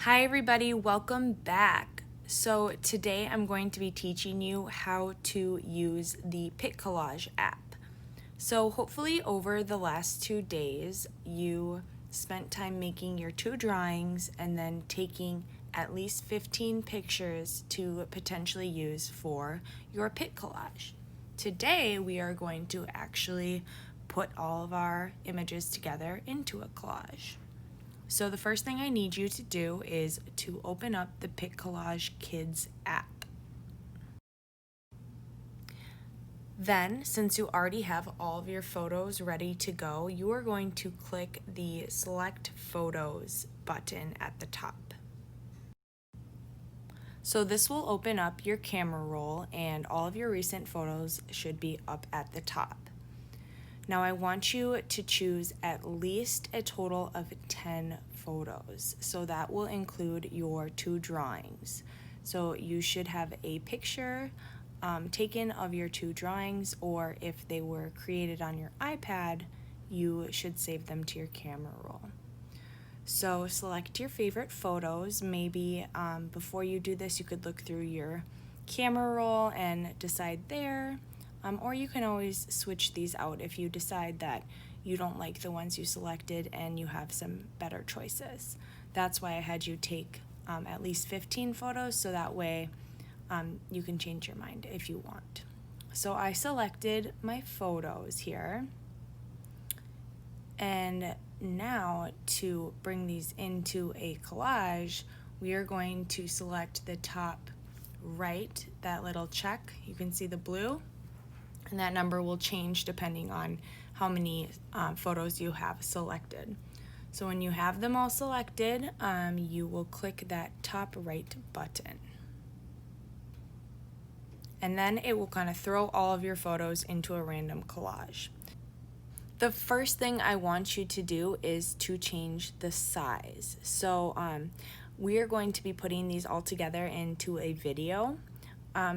Hi everybody, welcome back. So today I'm going to be teaching you how to use the Collage app. So hopefully over the last 2 days you spent time making your 2 drawings and then taking at least 15 pictures to potentially use for your Collage. Today we are going to actually put all of our images together into a collage. So the first thing I need you to do is to open up the Collage Kids app. Then, since you already have all of your photos ready to go, you are going to click the Select Photos button at the top. So this will open up your camera roll and all of your recent photos should be up at the top. Now I want you to choose at least a total of 10 photos. So that will include your 2 drawings. So you should have a picture taken of your 2 drawings, or if they were created on your iPad, you should save them to your camera roll. So select your favorite photos. Maybe before you do this, you could look through your camera roll and decide there. Or you can always switch these out if you decide that you don't like the ones you selected and you have some better choices. That's why I had you take at least 15 photos, so that way you can change your mind if you want. So I selected my photos here. And now to bring these into a collage, we are going to select the top right, that little check. You can see the blue. And that number will change depending on how many photos you have selected. So when you have them all selected, you will click that top right button. And then it will kind of throw all of your photos into a random collage. The first thing I want you to do is to change the size. So we are going to be putting these all together into a video.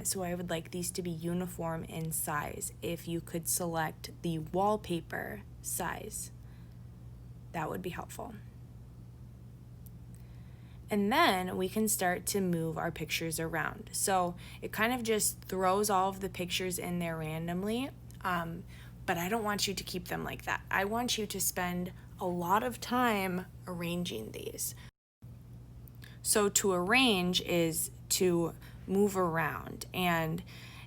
So I would like these to be uniform in size. If you could select the wallpaper size, that would be helpful. And then we can start to move our pictures around. So it kind of just throws all of the pictures in there randomly, but I don't want you to keep them like that. I want you to spend a lot of time arranging these. So to arrange is to move around, and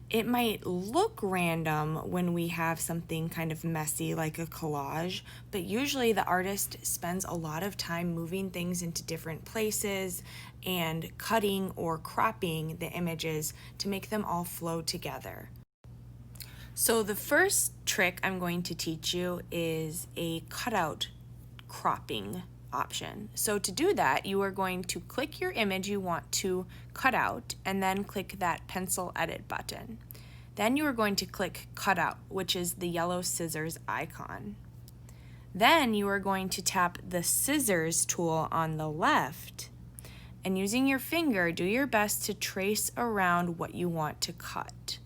it might look random when we have something kind of messy like a collage, but usually the artist spends a lot of time moving things into different places and cutting or cropping the images to make them all flow together. So the first trick I'm going to teach you is a cutout cropping option. So to do that, you are going to click your image you want to cut out and then click that pencil edit button. Then you are going to click cutout, which is the yellow scissors icon. Then you are going to tap the scissors tool on the left, and using your finger, do your best to trace around what you want to cut.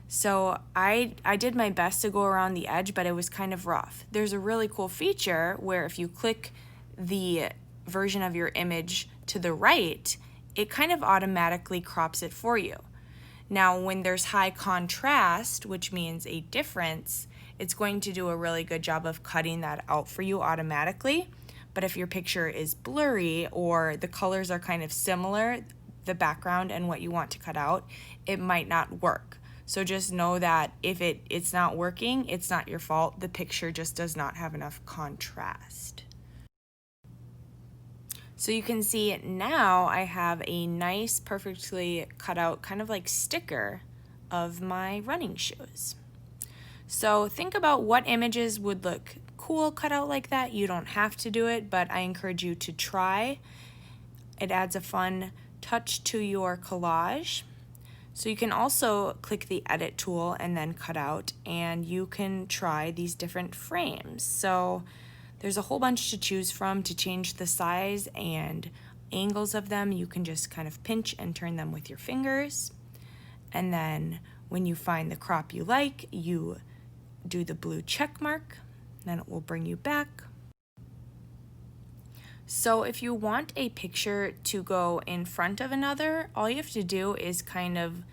So I did my best to go around the edge, but it was kind of rough. There's a really cool feature where if you click the version of your image to the right, it kind of automatically crops it for you. Now, when there's high contrast, which means a difference, it's going to do a really good job of cutting that out for you automatically. But if your picture is blurry or the colors are kind of similar, the background and what you want to cut out, it might not work. So just know that if it's not working, it's not your fault. The picture just does not have enough contrast. So you can see now I have a nice, perfectly cut out kind of like sticker of my running shoes. So think about what images would look cool cut out like that. You don't have to do it, but I encourage you to try. It adds a fun touch to your collage. So you can also click the edit tool and then cut out, and you can try these different frames. So there's a whole bunch to choose from to change the size and angles of them. You can just kind of pinch and turn them with your fingers. And then when you find the crop you like, you do the blue check mark, then it will bring you back. So if you want a picture to go in front of another, all you have to do is kind of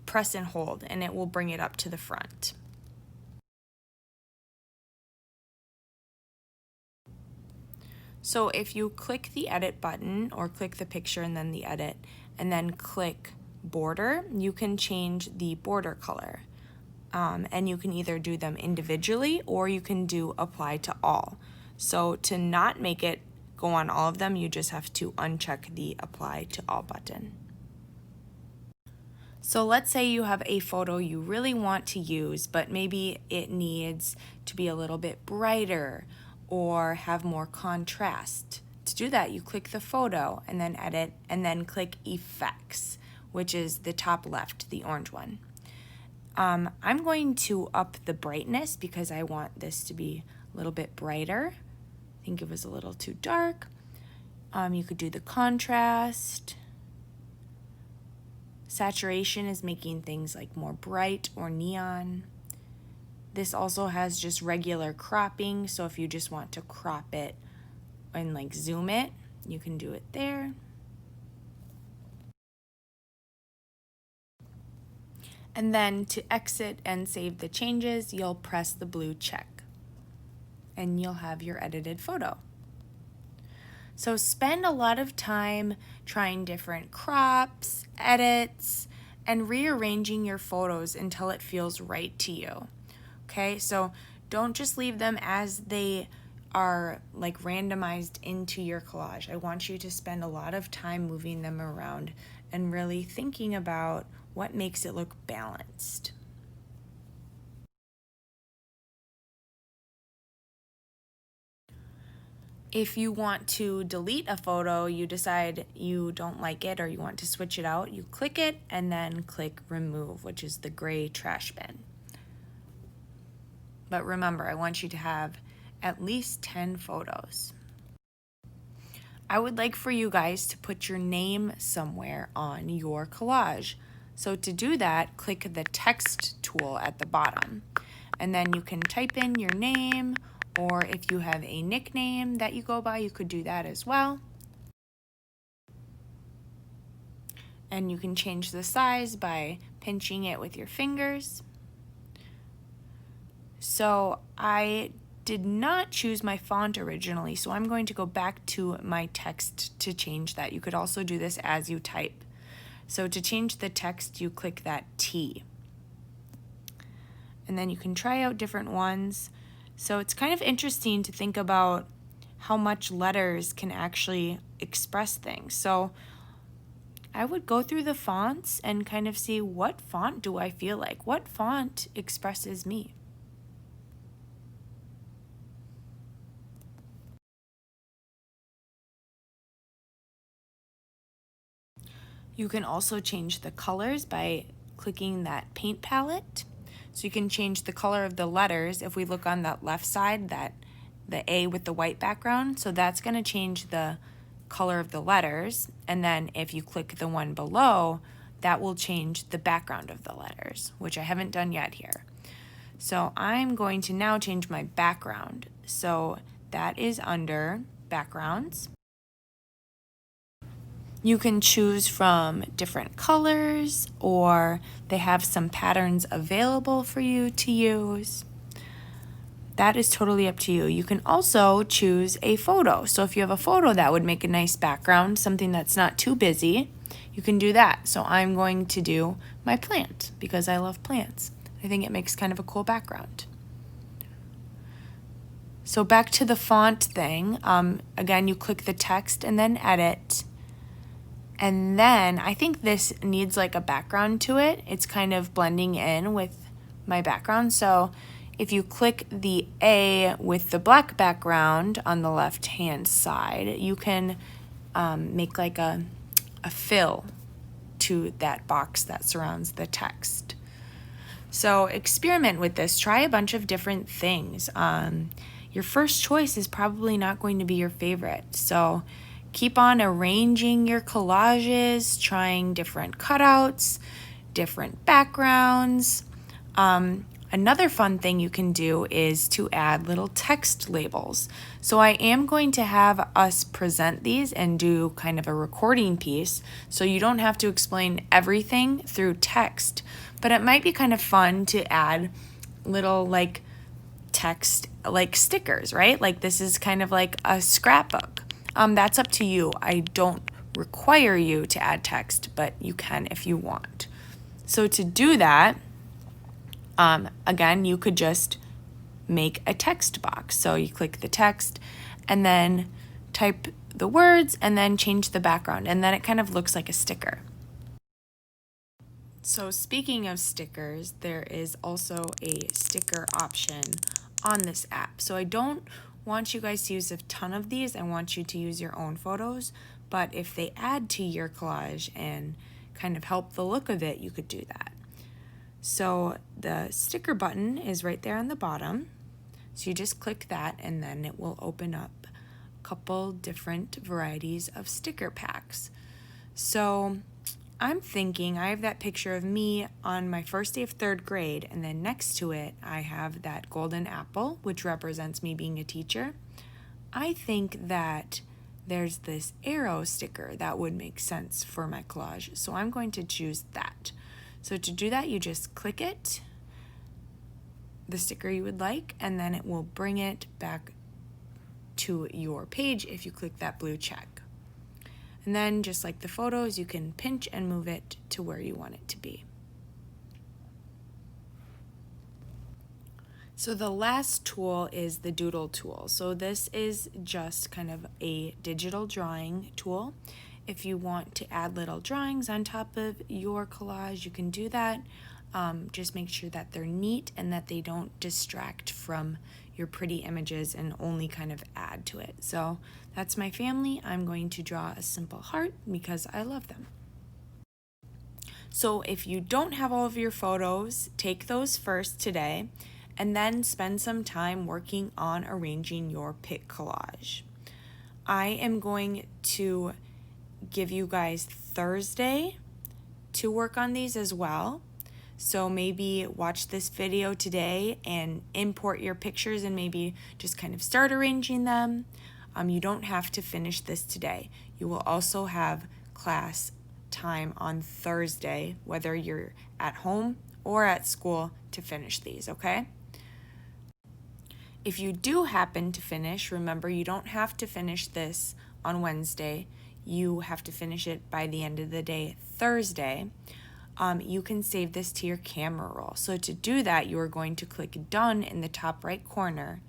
press and hold, and it will bring it up to the front. So if you click the edit button, or click the picture and then the edit, and then click border, you can change the border color. And you can either do them individually or you can do apply to all. So to not make it go on all of them, you just have to uncheck the apply to all button. So let's say you have a photo you really want to use, but maybe it needs to be a little bit brighter or have more contrast. To do that, you click the photo and then edit, and then click effects, which is the top left, the orange one. I'm going to up the brightness because I want this to be a little bit brighter. I think it was a little too dark. You could do the contrast. Saturation is making things like more bright or neon. This also has just regular cropping, so if you just want to crop it and like zoom it, you can do it there. And then to exit and save the changes, you'll press the blue check and you'll have your edited photo. So spend a lot of time trying different crops, edits, and rearranging your photos until it feels right to you. Okay, so don't just leave them as they are like randomized into your collage. I want you to spend a lot of time moving them around and really thinking about what makes it look balanced. If you want to delete a photo, you decide you don't like it or you want to switch it out, you click it and then click remove, which is the gray trash bin. But remember, I want you to have at least 10 photos. I would like for you guys to put your name somewhere on your collage. So to do that, click the text tool at the bottom, and then you can type in your name, or if you have a nickname that you go by, you could do that as well. And you can change the size by pinching it with your fingers. So I did not choose my font originally, so I'm going to go back to my text to change that. You could also do this as you type. So to change the text, you click that T. And then you can try out different ones. So it's kind of interesting to think about how much letters can actually express things. So I would go through the fonts and kind of see, what font do I feel like? What font expresses me? You can also change the colors by clicking that paint palette. So you can change the color of the letters. If we look on that left side, the A with the white background, so that's going to change the color of the letters. And then if you click the one below, that will change the background of the letters, which I haven't done yet here. So I'm going to now change my background. So that is under backgrounds. You can choose from different colors, or they have some patterns available for you to use. That is totally up to you. You can also choose a photo. So if you have a photo that would make a nice background, something that's not too busy, you can do that. So I'm going to do my plant because I love plants. I think it makes kind of a cool background. So back to the font thing. Again, you click the text and then edit. And then I think this needs like a background to it. It's kind of blending in with my background. So if you click the A with the black background on the left-hand side, you can make like a fill to that box that surrounds the text. So experiment with this. Try a bunch of different things. Your first choice is probably not going to be your favorite. So keep on arranging your collages, trying different cutouts, different backgrounds. Another fun thing you can do is to add little text labels. So I am going to have us present these and do kind of a recording piece, so you don't have to explain everything through text, but it might be kind of fun to add little like text like stickers, right? Like this is kind of like a scrapbook. That's up to you. I don't require you to add text, but you can if you want. So to do that, again, you could just make a text box. So you click the text and then type the words and then change the background, and then it kind of looks like a sticker. So speaking of stickers, there is also a sticker option on this app. So I don't want you guys to use a ton of these. I want you to use your own photos, but if they add to your collage and kind of help the look of it, you could do that. So the sticker button is right there on the bottom. So you just click that and then it will open up a couple different varieties of sticker packs. So I'm thinking I have that picture of me on my first day of 3rd grade, and then next to it I have that golden apple, which represents me being a teacher. I think that there's this arrow sticker that would make sense for my collage, so I'm going to choose that. So to do that, you just click it, the sticker you would like, and then it will bring it back to your page if you click that blue check. And then just like the photos, you can pinch and move it to where you want it to be. So the last tool is the doodle tool. So this is just kind of a digital drawing tool. If you want to add little drawings on top of your collage, you can do that. Just make sure that they're neat and that they don't distract from your pretty images and only kind of add to it. So that's my family. I'm going to draw a simple heart because I love them. So if you don't have all of your photos, take those first today and then spend some time working on arranging your pic collage. I am going to give you guys Thursday to work on these as well. So maybe watch this video today and import your pictures and maybe just kind of start arranging them. You don't have to finish this today. You will also have class time on Thursday, whether you're at home or at school, to finish these, okay? If you do happen to finish, remember you don't have to finish this on Wednesday. You have to finish it by the end of the day, Thursday. You can save this to your camera roll. So to do that, you are going to click Done in the top right corner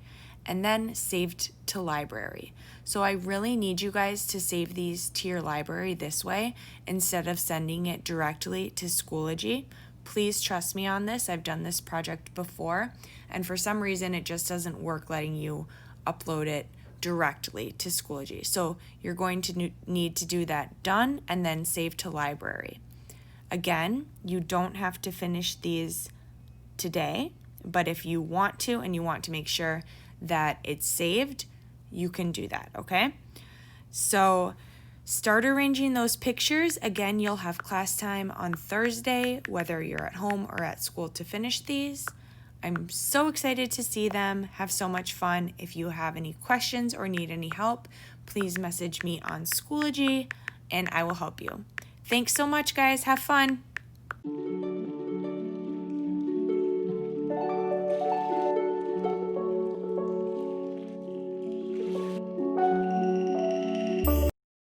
and then Saved to Library. So I really need you guys to save these to your library this way instead of sending it directly to Schoology. Please trust me on this. I've done this project before, and for some reason it just doesn't work letting you upload it directly to Schoology. So you're going to need to do that Done and then Save to Library. Again, you don't have to finish these today, but if you want to and you want to make sure that it's saved, you can do that, okay? So start arranging those pictures. Again, you'll have class time on Thursday, whether you're at home or at school, to finish these. I'm so excited to see them. Have so much fun. If you have any questions or need any help, please message me on Schoology and I will help you. Thanks so much, guys. Have fun.